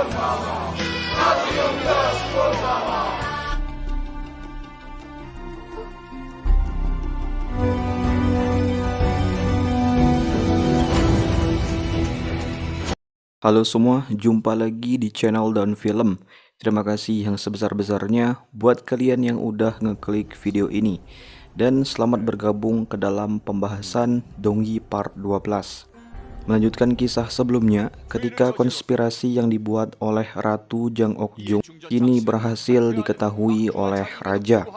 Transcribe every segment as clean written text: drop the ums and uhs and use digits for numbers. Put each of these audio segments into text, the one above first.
Halo semua, jumpa lagi di channel Daun Film. Terima kasih yang sebesar-besarnya buat kalian yang udah ngeklik video ini. Dan selamat bergabung ke dalam pembahasan Dongyi Part 12. Melanjutkan kisah sebelumnya, ketika konspirasi yang dibuat oleh Ratu Jang Ok-jung kini berhasil diketahui oleh Raja.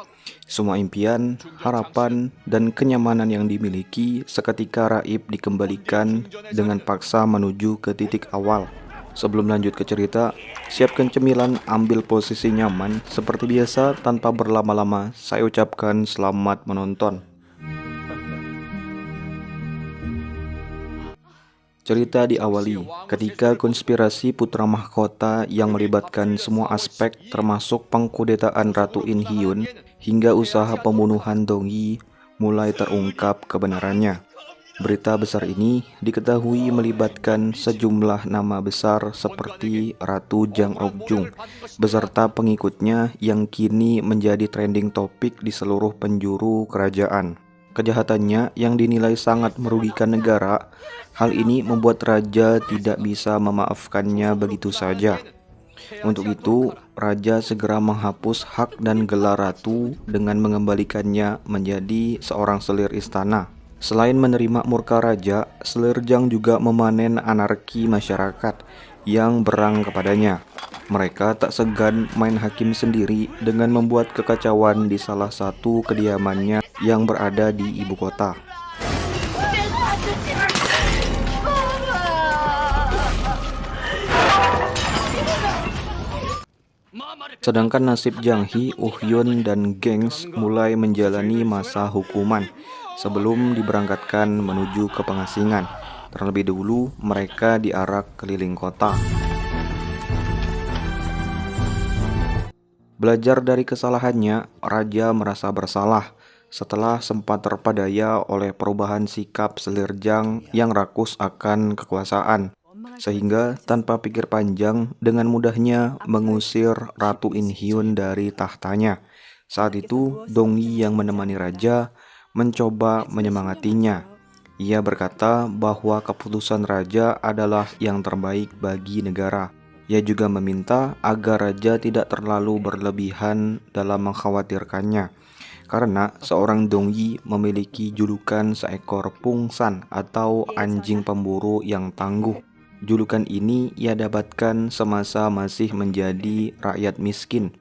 Semua impian, harapan, dan kenyamanan yang dimiliki seketika raib dikembalikan dengan paksa menuju ke titik awal. Sebelum lanjut ke cerita, siapkan cemilan, ambil posisi nyaman. Seperti biasa, tanpa berlama-lama, saya ucapkan selamat menonton. Cerita diawali ketika konspirasi putra mahkota yang melibatkan semua aspek termasuk pengkudetaan Ratu In Hyun hingga usaha pembunuhan Dongyi mulai terungkap kebenarannya. Berita besar ini diketahui melibatkan sejumlah nama besar seperti Ratu Jang Ok-jung beserta pengikutnya yang kini menjadi trending topik di seluruh penjuru kerajaan. Kejahatannya yang dinilai sangat merugikan negara, hal ini membuat raja tidak bisa memaafkannya begitu saja. Untuk itu, raja segera menghapus hak dan gelar ratu dengan mengembalikannya menjadi seorang selir istana. Selain menerima murka raja, selir Jang juga memanen anarki masyarakat yang berang kepadanya. Mereka tak segan main hakim sendiri dengan membuat kekacauan di salah satu kediamannya yang berada di ibu kota. Sedangkan nasib Jang Hee, Hyun, dan gengs mulai menjalani masa hukuman sebelum diberangkatkan menuju ke pengasingan. Terlebih dahulu mereka diarak keliling kota. Belajar dari kesalahannya, raja merasa bersalah setelah sempat terpadaya oleh perubahan sikap selir Jang yang rakus akan kekuasaan, sehingga tanpa pikir panjang dengan mudahnya mengusir Ratu In Hyun dari tahtanya. Saat itu, Dongyi yang menemani raja mencoba menyemangatinya. Ia berkata bahwa keputusan raja adalah yang terbaik bagi negara. Ia juga meminta agar raja tidak terlalu berlebihan dalam mengkhawatirkannya, karena seorang Dongyi memiliki julukan seekor pungsan atau anjing pemburu yang tangguh. Julukan ini ia dapatkan semasa masih menjadi rakyat miskin.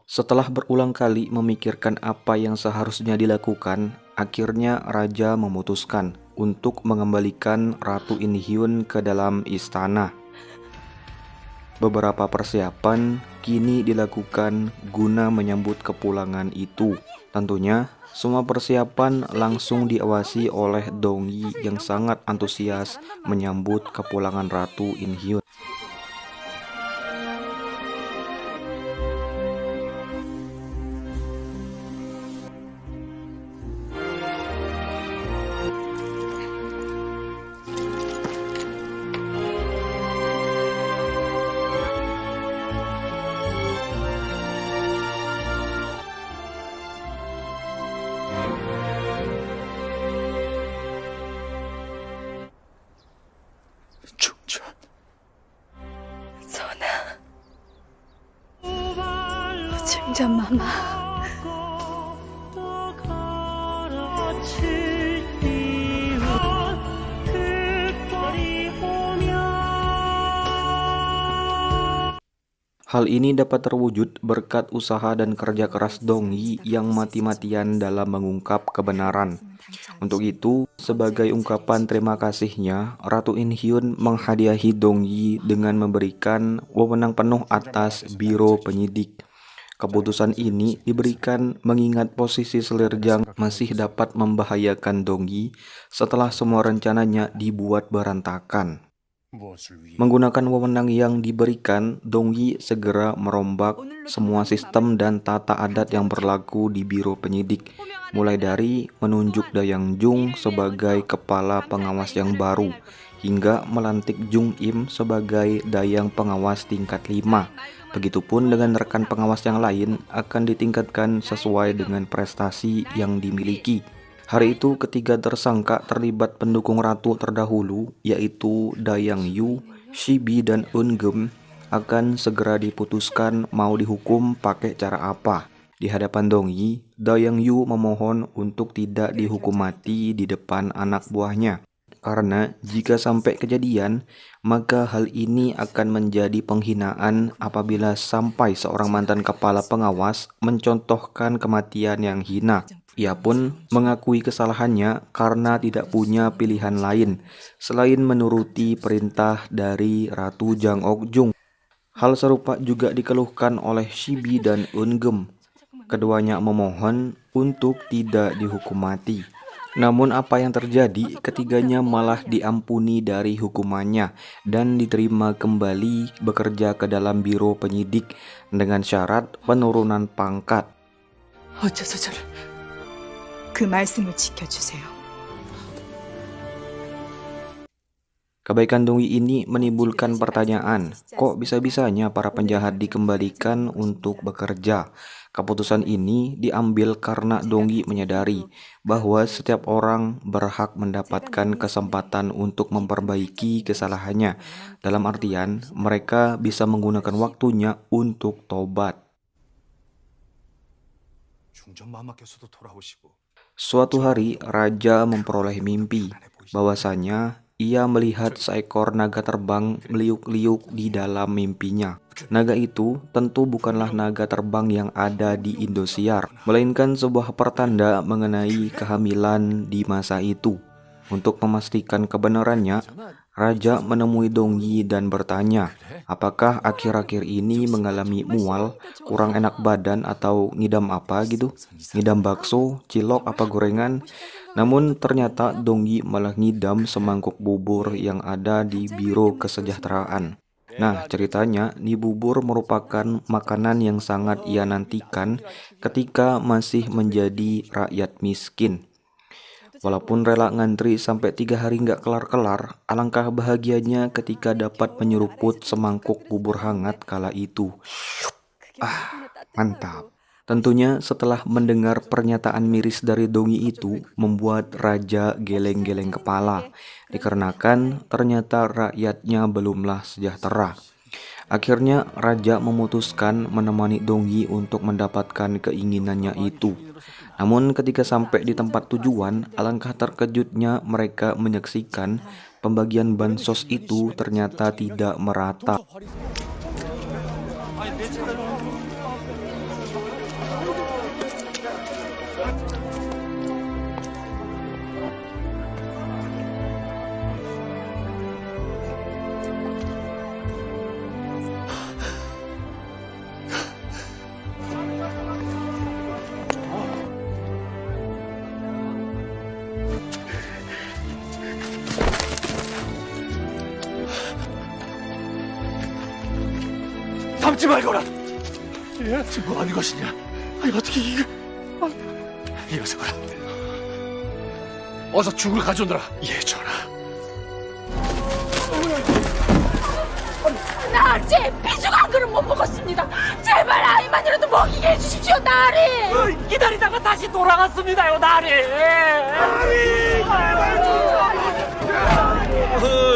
Setelah berulang kali memikirkan apa yang seharusnya dilakukan, akhirnya raja memutuskan untuk mengembalikan Ratu In Hyun ke dalam istana. Beberapa persiapan kini dilakukan guna menyambut kepulangan itu. Tentunya, semua persiapan langsung diawasi oleh Dongyi yang sangat antusias menyambut kepulangan Ratu In Hyun. 선아, 중전마마. Hal ini dapat terwujud berkat usaha dan kerja keras Dongyi yang mati-matian dalam mengungkap kebenaran. Untuk itu, sebagai ungkapan terima kasihnya, Ratu In Hyun menghadiahi Dongyi dengan memberikan wewenang penuh atas biro penyidik. Keputusan ini diberikan mengingat posisi selir Jang masih dapat membahayakan Dongyi setelah semua rencananya dibuat berantakan. Menggunakan wewenang yang diberikan, Dongyi segera merombak semua sistem dan tata adat yang berlaku di biro penyidik, mulai dari menunjuk Dayang Jung sebagai kepala pengawas yang baru, hingga melantik Jung Im sebagai dayang pengawas tingkat 5. Begitupun dengan rekan pengawas yang lain akan ditingkatkan sesuai dengan prestasi yang dimiliki. Hari itu ketiga tersangka terlibat pendukung ratu terdahulu yaitu Dayang Yu, Shibi, dan Eungem akan segera diputuskan mau dihukum pakai cara apa. Di hadapan Dongyi, Dayang Yu memohon untuk tidak dihukum mati di depan anak buahnya. Karena jika sampai kejadian, maka hal ini akan menjadi penghinaan apabila sampai seorang mantan kepala pengawas mencontohkan kematian yang hina. Ia pun mengakui kesalahannya karena tidak punya pilihan lain selain menuruti perintah dari Ratu Jang Ok-jung. Hal serupa juga dikeluhkan oleh Shibi dan Eungem. Keduanya memohon untuk tidak dihukum mati. Namun apa yang terjadi, ketiganya malah diampuni dari hukumannya dan diterima kembali bekerja ke dalam biro penyidik dengan syarat penurunan pangkat. 어째서 저를 그 말씀을 지켜주세요. Kebaikan Dongyi ini menimbulkan pertanyaan, kok bisa-bisanya para penjahat dikembalikan untuk bekerja? Keputusan ini diambil karena Dongyi menyadari bahwa setiap orang berhak mendapatkan kesempatan untuk memperbaiki kesalahannya. Dalam artian, mereka bisa menggunakan waktunya untuk tobat. Suatu hari, raja memperoleh mimpi bahwasanya ia melihat seekor naga terbang meliuk-liuk di dalam mimpinya. Naga itu tentu bukanlah naga terbang yang ada di Indosiar, melainkan sebuah pertanda mengenai kehamilan di masa itu. Untuk memastikan kebenarannya, raja menemui Dongyi dan bertanya, apakah akhir-akhir ini mengalami mual, kurang enak badan, atau ngidam apa gitu? Ngidam bakso, cilok, apa gorengan? Namun ternyata Dongyi malah ngidam semangkuk bubur yang ada di biro kesejahteraan. Nah, ceritanya nih bubur merupakan makanan yang sangat ia nantikan ketika masih menjadi rakyat miskin. Walaupun rela ngantri sampai 3 hari nggak kelar-kelar, alangkah bahagianya ketika dapat menyeruput semangkuk bubur hangat kala itu. Mantap. Tentunya setelah mendengar pernyataan miris dari Dongyi itu membuat raja geleng-geleng kepala, dikarenakan ternyata rakyatnya belumlah sejahtera. Akhirnya raja memutuskan menemani Dongyi untuk mendapatkan keinginannya itu. Namun ketika sampai di tempat tujuan, alangkah terkejutnya mereka menyaksikan pembagian bansos itu ternyata tidak merata. 참지 말거라. 지금 뭐 하는 것이냐? 아니 어떻게 이거? 이어서 거라. 어서 죽을 가져오너라. 예, 전하. 나 아직 비죽 한 그릇 못 먹었습니다. 제발 아이만이라도 먹이게 해주십시오, 나리. 기다리다가 다시 돌아갔습니다요, 나리.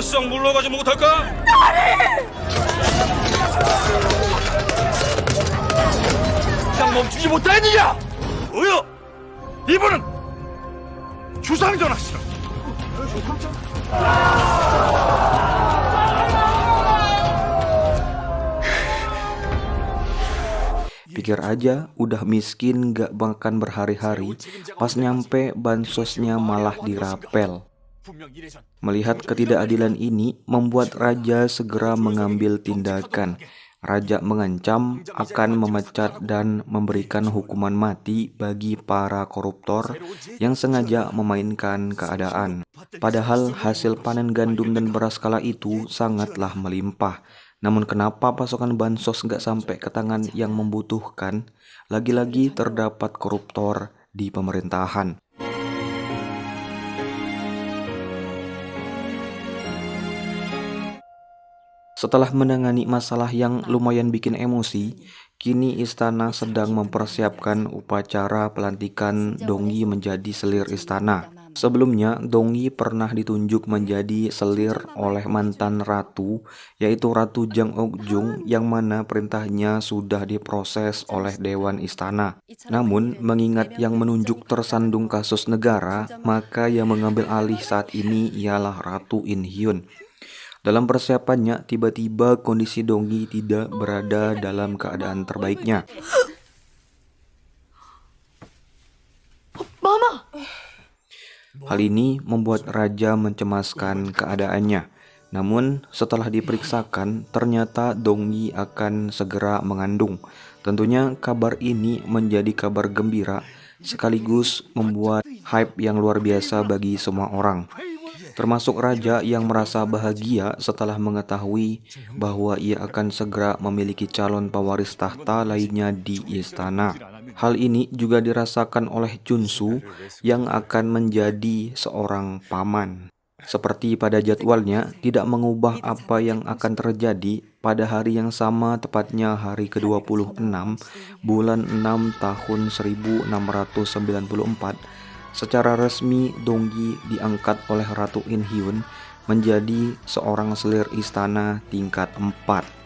썩 물러가지 못할까? 그냥 멈추지 못하겠느냐? 뭐여? 이분은 주상전하시라. Pikir aja udah miskin gak makan berhari-hari, pas nyampe bansosnya malah dirapel. Melihat ketidakadilan ini membuat raja segera mengambil tindakan. Raja mengancam akan memecat dan memberikan hukuman mati bagi para koruptor yang sengaja memainkan keadaan. Padahal hasil panen gandum dan beras kala itu sangatlah melimpah. Namun kenapa pasokan bansos nggak sampai ke tangan yang membutuhkan? Lagi-lagi terdapat koruptor di pemerintahan. Setelah menangani masalah yang lumayan bikin emosi, kini istana sedang mempersiapkan upacara pelantikan Dongyi menjadi selir istana. Sebelumnya, Dongyi pernah ditunjuk menjadi selir oleh mantan ratu, yaitu Ratu Jang Eokjung, yang mana perintahnya sudah diproses oleh Dewan Istana. Namun, mengingat yang menunjuk tersandung kasus negara, maka yang mengambil alih saat ini ialah Ratu In Hyun. Dalam persiapannya, tiba-tiba kondisi Dongyi tidak berada dalam keadaan terbaiknya. Hal ini membuat raja mencemaskan keadaannya. Namun, setelah diperiksakan, ternyata Dongyi akan segera mengandung. Tentunya kabar ini menjadi kabar gembira, sekaligus membuat hype yang luar biasa bagi semua orang. Termasuk raja yang merasa bahagia setelah mengetahui bahwa ia akan segera memiliki calon pewaris tahta lainnya di istana. Hal ini juga dirasakan oleh Junsu yang akan menjadi seorang paman. Seperti pada jadwalnya, tidak mengubah apa yang akan terjadi pada hari yang sama, tepatnya hari ke-26 bulan 6 tahun 1694. Secara resmi, Dongyi diangkat oleh Ratu In Hyun menjadi seorang selir istana tingkat 4.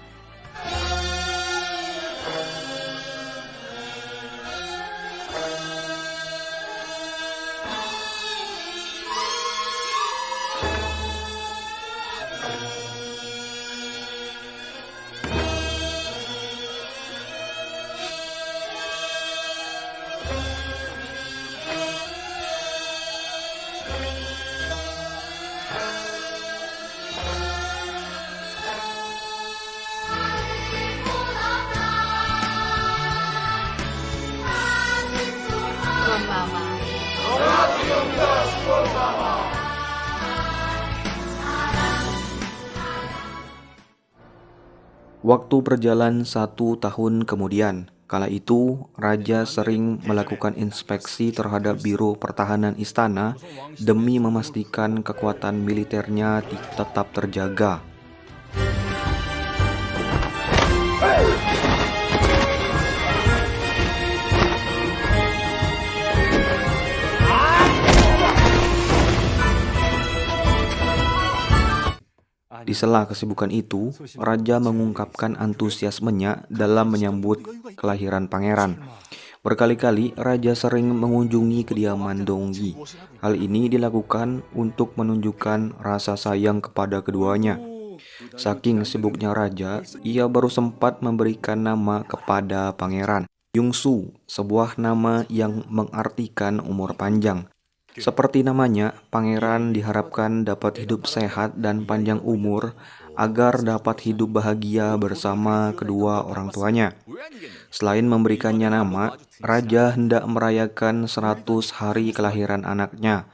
Waktu berjalan 1 tahun kemudian, kala itu raja sering melakukan inspeksi terhadap Biro Pertahanan Istana demi memastikan kekuatan militernya tetap terjaga. Di sela kesibukan itu, raja mengungkapkan antusiasmenya dalam menyambut kelahiran pangeran. Berkali-kali raja sering mengunjungi kediaman Dongyi. Hal ini dilakukan untuk menunjukkan rasa sayang kepada keduanya. Saking sibuknya raja, ia baru sempat memberikan nama kepada pangeran, Yungsu, sebuah nama yang mengartikan umur panjang. Seperti namanya, pangeran diharapkan dapat hidup sehat dan panjang umur agar dapat hidup bahagia bersama kedua orang tuanya. Selain memberikannya nama, raja hendak merayakan 100 hari kelahiran anaknya.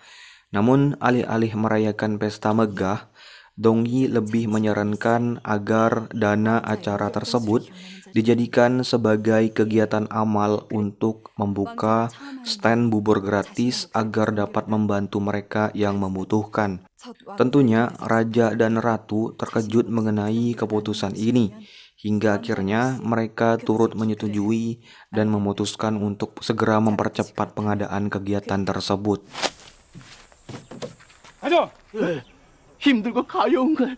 Namun, alih-alih merayakan pesta megah, Dongyi lebih menyarankan agar dana acara tersebut dijadikan sebagai kegiatan amal untuk membuka stand bubur gratis agar dapat membantu mereka yang membutuhkan. Tentunya raja dan ratu terkejut mengenai keputusan ini, hingga akhirnya mereka turut menyetujui dan memutuskan untuk segera mempercepat pengadaan kegiatan tersebut. 아저! 힘들고 가여운 걸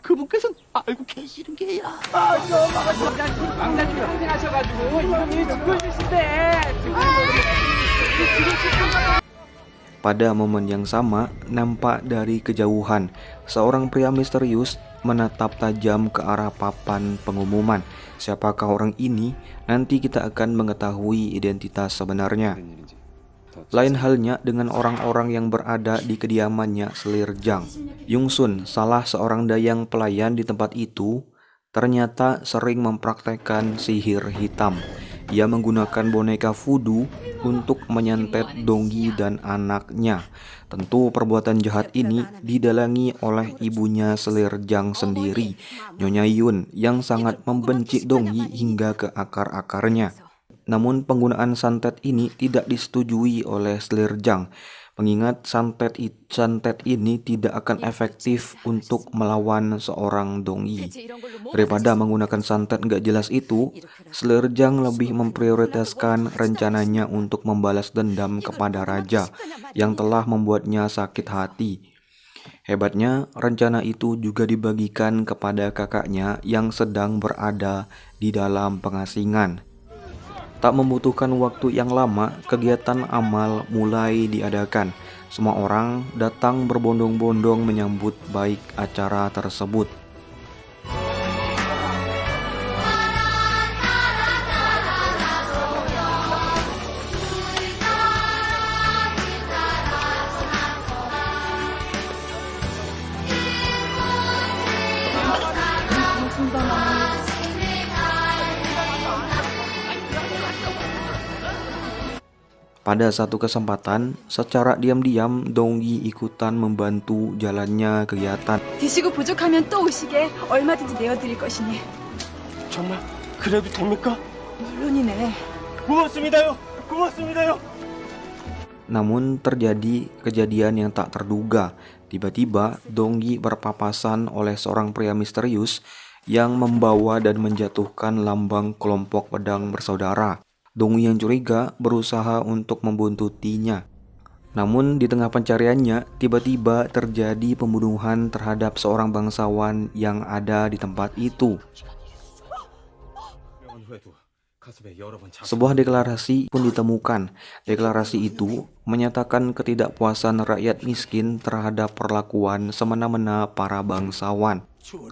그분께서는 알고 계시는 게야. 왕자님 평생하셔가지고 이분이 죽으시대. Pada momen yang sama, nampak dari kejauhan, seorang pria misterius menatap tajam ke arah papan pengumuman. Siapakah orang ini? Nanti kita akan mengetahui identitas sebenarnya. Lain halnya dengan orang-orang yang berada di kediamannya selir Jang. Yungsun, salah seorang dayang pelayan di tempat itu, ternyata sering mempraktekkan sihir hitam. Ia menggunakan boneka voodoo untuk menyantet Dongyi dan anaknya. Tentu perbuatan jahat ini didalangi oleh ibunya selir Jang sendiri, Nyonya Yun, yang sangat membenci Dongyi hingga ke akar-akarnya. Namun penggunaan santet ini tidak disetujui oleh selir Jang. mengingat santet ini tidak akan efektif untuk melawan seorang Dongyi. Daripada menggunakan santet nggak jelas itu, Selerjang lebih memprioritaskan rencananya untuk membalas dendam kepada raja yang telah membuatnya sakit hati. Hebatnya, rencana itu juga dibagikan kepada kakaknya yang sedang berada di dalam pengasingan. Tak membutuhkan waktu yang lama, kegiatan amal mulai diadakan. Semua orang datang berbondong-bondong menyambut baik acara tersebut. Pada satu kesempatan, secara diam-diam Dongyi ikutan membantu jalannya kegiatan. 드시고 부족하면 또 오시게 얼마든지 내어드릴 것이니. 정말 그래도 됩니까? 물론이네. 고맙습니다요. 고맙습니다요. Namun terjadi kejadian yang tak terduga. Tiba-tiba Dongyi berpapasan oleh seorang pria misterius yang membawa dan menjatuhkan lambang kelompok pedang bersaudara. Dongyi yang curiga berusaha untuk membuntutinya. Namun di tengah pencariannya, tiba-tiba terjadi pembunuhan terhadap seorang bangsawan yang ada di tempat itu. Sebuah deklarasi pun ditemukan. Deklarasi itu menyatakan ketidakpuasan rakyat miskin terhadap perlakuan semena-mena para bangsawan.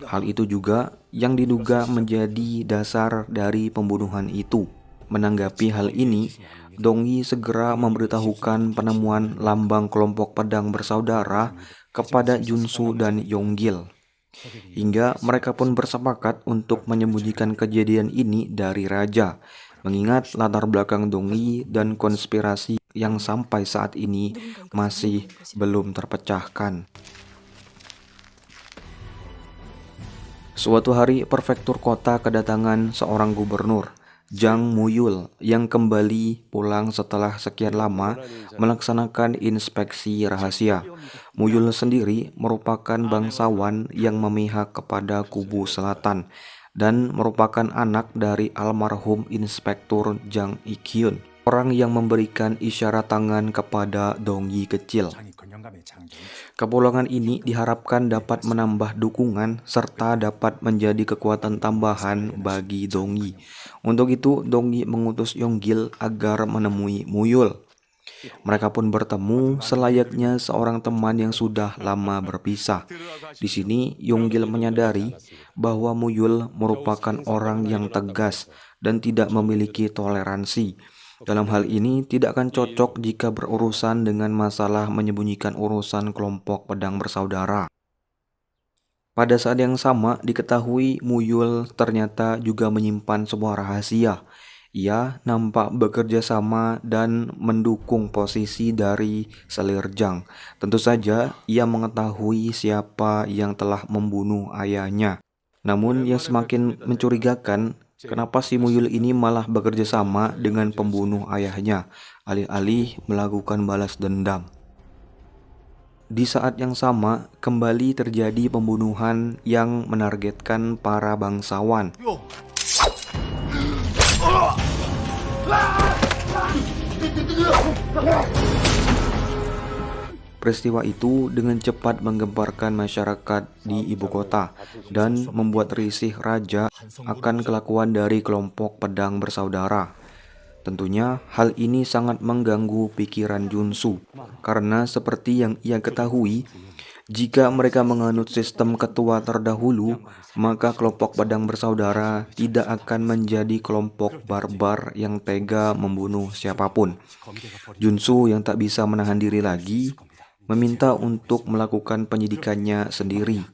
Hal itu juga yang diduga menjadi dasar dari pembunuhan itu. Menanggapi hal ini, Dongyi segera memberitahukan penemuan lambang kelompok pedang bersaudara kepada Junsu dan Yonggil. Hingga mereka pun bersepakat untuk menyembunyikan kejadian ini dari raja, mengingat latar belakang Dongyi dan konspirasi yang sampai saat ini masih belum terpecahkan. Suatu hari, prefektur kota kedatangan seorang gubernur, Jang Muyul, yang kembali pulang setelah sekian lama melaksanakan inspeksi rahasia. Muyul sendiri merupakan bangsawan yang memihak kepada kubu selatan dan merupakan anak dari almarhum Inspektur Jang Ikyun, orang yang memberikan isyarat tangan kepada Dongyi kecil. Kepulangan ini diharapkan dapat menambah dukungan serta dapat menjadi kekuatan tambahan bagi Dongyi. Untuk itu, Dongyi mengutus Yonggil agar menemui Muyul. Mereka pun bertemu selayaknya seorang teman yang sudah lama berpisah. Di sini, Yonggil menyadari bahwa Muyul merupakan orang yang tegas dan tidak memiliki toleransi. Dalam hal ini, tidak akan cocok jika berurusan dengan masalah menyembunyikan urusan kelompok pedang bersaudara. Pada saat yang sama, diketahui Muyul ternyata juga menyimpan sebuah rahasia. Ia nampak bekerja sama dan mendukung posisi dari Selerjang. Tentu saja, ia mengetahui siapa yang telah membunuh ayahnya. Namun yang semakin mencurigakan, kenapa si Muyul ini malah bekerja sama dengan pembunuh ayahnya, alih-alih melakukan balas dendam. Di saat yang sama, kembali terjadi pembunuhan yang menargetkan para bangsawan. Peristiwa itu dengan cepat menggemparkan masyarakat di ibu kota dan membuat risih raja akan kelakuan dari kelompok pedang bersaudara. Tentunya hal ini sangat mengganggu pikiran Junsu, karena seperti yang ia ketahui, jika mereka menganut sistem ketua terdahulu, maka kelompok pedang bersaudara tidak akan menjadi kelompok barbar yang tega membunuh siapapun. Junsu yang tak bisa menahan diri lagi, meminta untuk melakukan penyidikannya sendiri.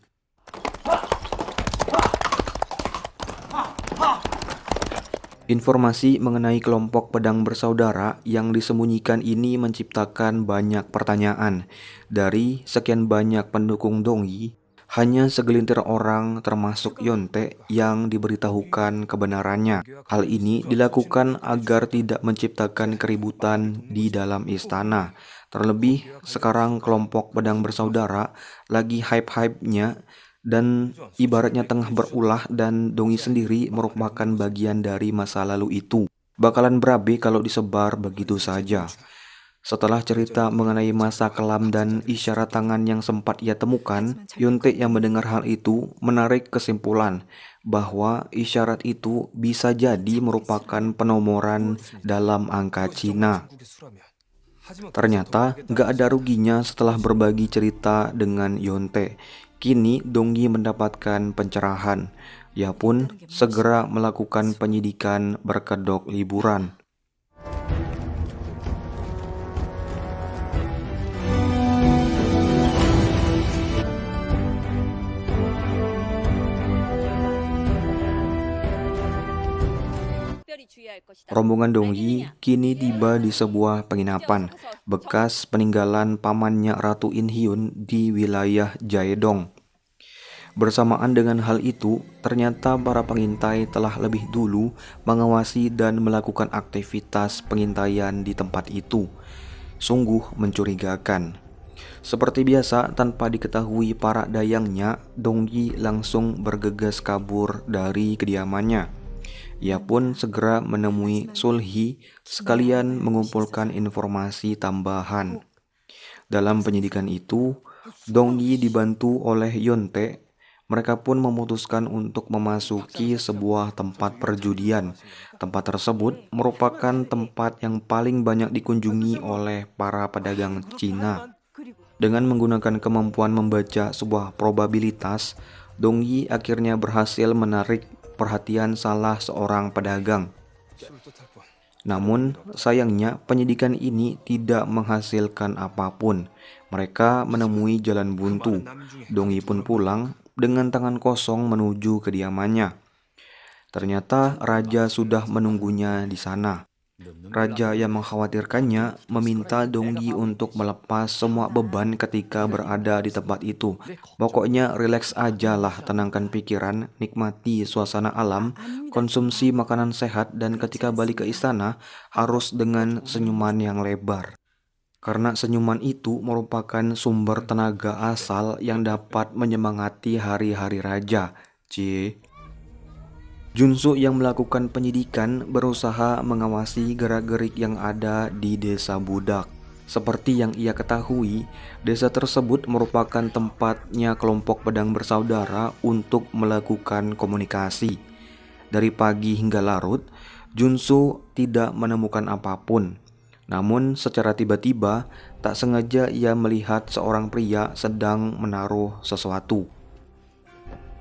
Informasi mengenai kelompok pedang bersaudara yang disembunyikan ini menciptakan banyak pertanyaan. Dari sekian banyak pendukung Dongyi, Hanya segelintir orang termasuk Yonte yang diberitahukan kebenarannya. Hal ini dilakukan agar tidak menciptakan keributan di dalam istana. Terlebih sekarang kelompok pedang bersaudara lagi hype-hype-nya dan ibaratnya tengah berulah, dan Dongi sendiri merupakan bagian dari masa lalu itu. Bakalan berabe kalau disebar begitu saja. Setelah cerita mengenai masa kelam dan isyarat tangan yang sempat ia temukan, Yonte yang mendengar hal itu menarik kesimpulan bahwa isyarat itu bisa jadi merupakan penomoran dalam angka Cina. Ternyata gak ada ruginya setelah berbagi cerita dengan Yonte. Kini Dongyi mendapatkan pencerahan. Ia pun segera melakukan penyidikan berkedok liburan. Rombongan Dongyi kini tiba di sebuah penginapan bekas peninggalan pamannya Ratu In Hyun di wilayah Jaedong. Bersamaan dengan hal itu, ternyata para pengintai telah lebih dulu mengawasi dan melakukan aktivitas pengintaian di tempat itu. Sungguh mencurigakan. Seperti biasa, tanpa diketahui para dayangnya, Dongyi langsung bergegas kabur dari kediamannya. Ia pun segera menemui Sulhi sekalian mengumpulkan informasi tambahan. Dalam penyidikan itu, Dongyi dibantu oleh Yonte. Mereka pun memutuskan untuk memasuki sebuah tempat perjudian. Tempat tersebut merupakan tempat yang paling banyak dikunjungi oleh para pedagang Cina. Dengan menggunakan kemampuan membaca sebuah probabilitas, Dongyi akhirnya berhasil menarik perhatian salah seorang pedagang. Namun sayangnya penyidikan ini tidak menghasilkan apapun. Mereka menemui jalan buntu. Dongyi pun pulang dengan tangan kosong menuju kediamannya. Ternyata raja sudah menunggunya di sana. Raja yang mengkhawatirkannya meminta Dongyi untuk melepas semua beban ketika berada di tempat itu. Pokoknya rileks aja lah, tenangkan pikiran, nikmati suasana alam, konsumsi makanan sehat, dan ketika balik ke istana harus dengan senyuman yang lebar. Karena senyuman itu merupakan sumber tenaga asal yang dapat menyemangati hari-hari raja. Junsu yang melakukan penyidikan berusaha mengawasi gerak-gerik yang ada di desa budak. Seperti yang ia ketahui, desa tersebut merupakan tempatnya kelompok pedang bersaudara untuk melakukan komunikasi. Dari pagi hingga larut, Junsu tidak menemukan apapun. Namun secara tiba-tiba, tak sengaja ia melihat seorang pria sedang menaruh sesuatu.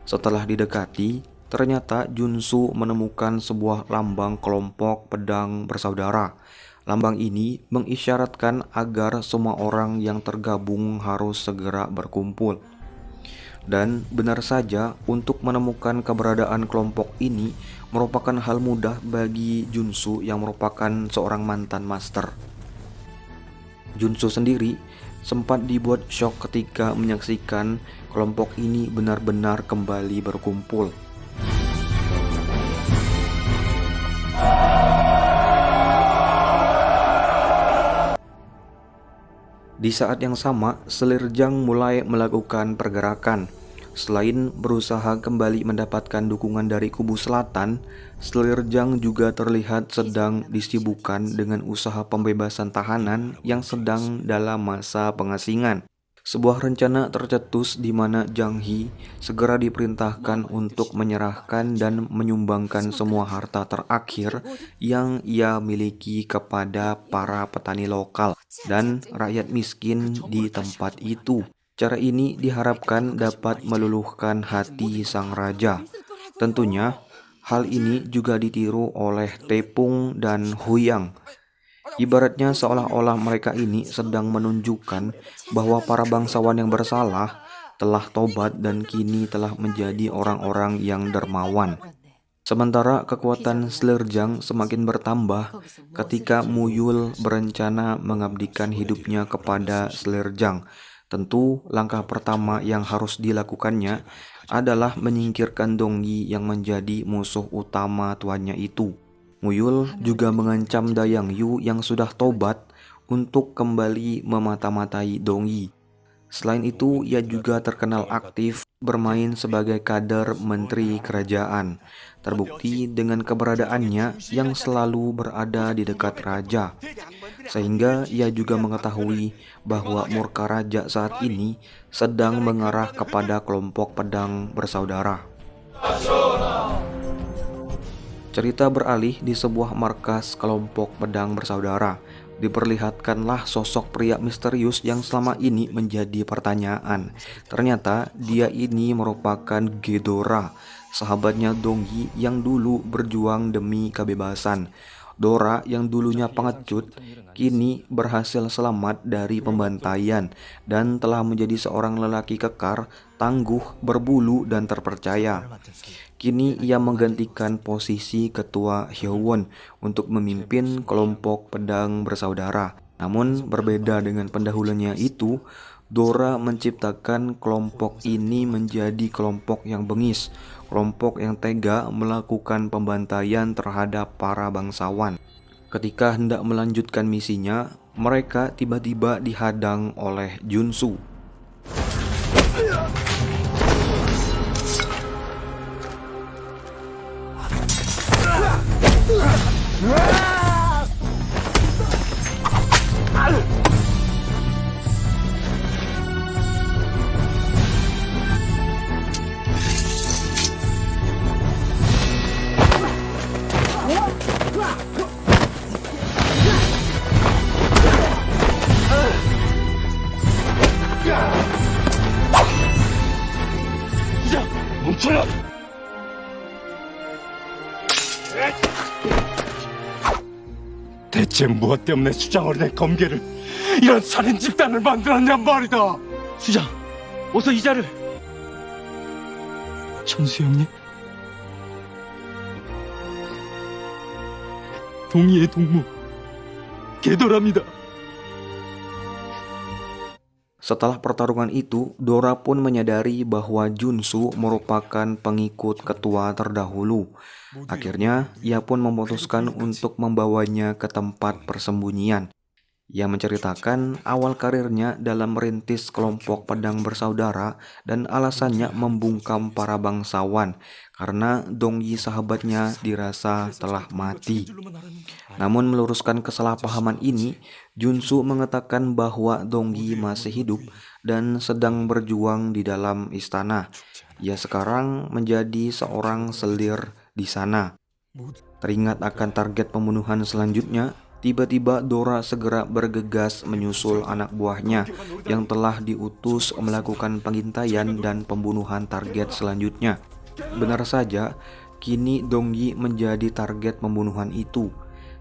Setelah didekati, ternyata Junsu menemukan sebuah lambang kelompok pedang bersaudara. Lambang ini mengisyaratkan agar semua orang yang tergabung harus segera berkumpul. Dan benar saja, untuk menemukan keberadaan kelompok ini merupakan hal mudah bagi Junsu yang merupakan seorang mantan master. Junsu sendiri sempat dibuat shock ketika menyaksikan kelompok ini benar-benar kembali berkumpul. Di saat yang sama, Selirjang mulai melakukan pergerakan. Selain berusaha kembali mendapatkan dukungan dari kubu selatan, Selirjang juga terlihat sedang disibukkan dengan usaha pembebasan tahanan yang sedang dalam masa pengasingan. Sebuah rencana tercetus di mana Jang He segera diperintahkan untuk menyerahkan dan menyumbangkan semua harta terakhir yang ia miliki kepada para petani lokal dan rakyat miskin di tempat itu. Cara ini diharapkan dapat meluluhkan hati sang raja. Tentunya hal ini juga ditiru oleh Tepung dan Huyang. Ibaratnya seolah-olah mereka ini sedang menunjukkan bahwa para bangsawan yang bersalah telah tobat dan kini telah menjadi orang-orang yang dermawan. Sementara kekuatan Selirjang semakin bertambah ketika Muyul berencana mengabdikan hidupnya kepada Selirjang. Tentu langkah pertama yang harus dilakukannya adalah menyingkirkan Dongyi yang menjadi musuh utama tuannya itu. Muyul juga mengancam Dayang Yu yang sudah tobat untuk kembali memata-matai Dongyi. Selain itu, ia juga terkenal aktif bermain sebagai kader menteri kerajaan. Terbukti dengan keberadaannya yang selalu berada di dekat raja. Sehingga ia juga mengetahui bahwa murka raja saat ini sedang mengarah kepada kelompok pedang bersaudara. Cerita beralih di sebuah markas kelompok pedang bersaudara. Diperlihatkanlah sosok pria misterius yang selama ini menjadi pertanyaan. Ternyata dia ini merupakan Ghidorah, sahabatnya Dongyi yang dulu berjuang demi kebebasan. Dora yang dulunya pengecut, kini berhasil selamat dari pembantaian dan telah menjadi seorang lelaki kekar, tangguh, berbulu, dan terpercaya. Kini ia menggantikan posisi ketua Hyewon untuk memimpin kelompok pedang bersaudara. Namun berbeda dengan pendahulunya itu, Dora menciptakan kelompok ini menjadi kelompok yang bengis, kelompok yang tega melakukan pembantaian terhadap para bangsawan. Ketika hendak melanjutkan misinya, mereka tiba-tiba dihadang oleh Junsu. 멈춰라! 대체 무엇 때문에 수장 어린애 검계를 이런 살인 집단을 만들었냔 말이다. 수장, 어서 이자를. 천수 형님, 동의의 동무 궤도랍니다. Setelah pertarungan itu, Dora pun menyadari bahwa Junsu merupakan pengikut ketua terdahulu. Akhirnya, ia pun memutuskan untuk membawanya ke tempat persembunyian. Ia menceritakan awal karirnya dalam merintis kelompok pedang bersaudara dan alasannya membungkam para bangsawan karena Dongyi sahabatnya dirasa telah mati. Namun meluruskan kesalahpahaman ini, Junsu mengatakan bahwa Dongyi masih hidup dan sedang berjuang di dalam istana. Ia sekarang menjadi seorang selir di sana. Teringat akan target pembunuhan selanjutnya, tiba-tiba Dora segera bergegas menyusul anak buahnya yang telah diutus melakukan pengintaian dan pembunuhan target selanjutnya. Benar saja, kini Dongyi menjadi target pembunuhan itu.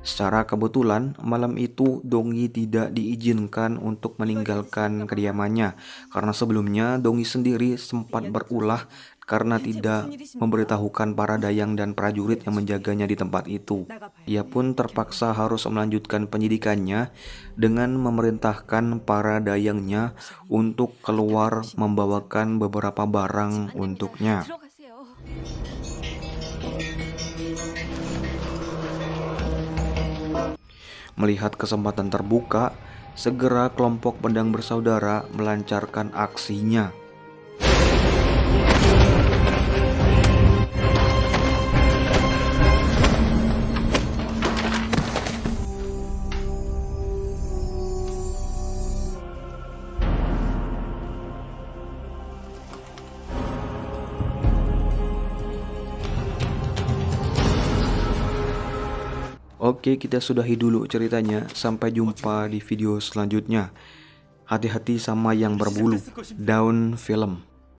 Secara kebetulan, malam itu Dongyi tidak diizinkan untuk meninggalkan kediamannya karena sebelumnya Dongyi sendiri sempat berulah karena tidak memberitahukan para dayang dan prajurit yang menjaganya di tempat itu. Ia pun terpaksa harus melanjutkan penyidikannya dengan memerintahkan para dayangnya untuk keluar membawakan beberapa barang untuknya. Melihat kesempatan terbuka, segera kelompok pedang bersaudara melancarkan aksinya. Oke, kita sudahi dulu ceritanya. Sampai jumpa di video selanjutnya. Hati-hati sama yang berbulu. Daun film.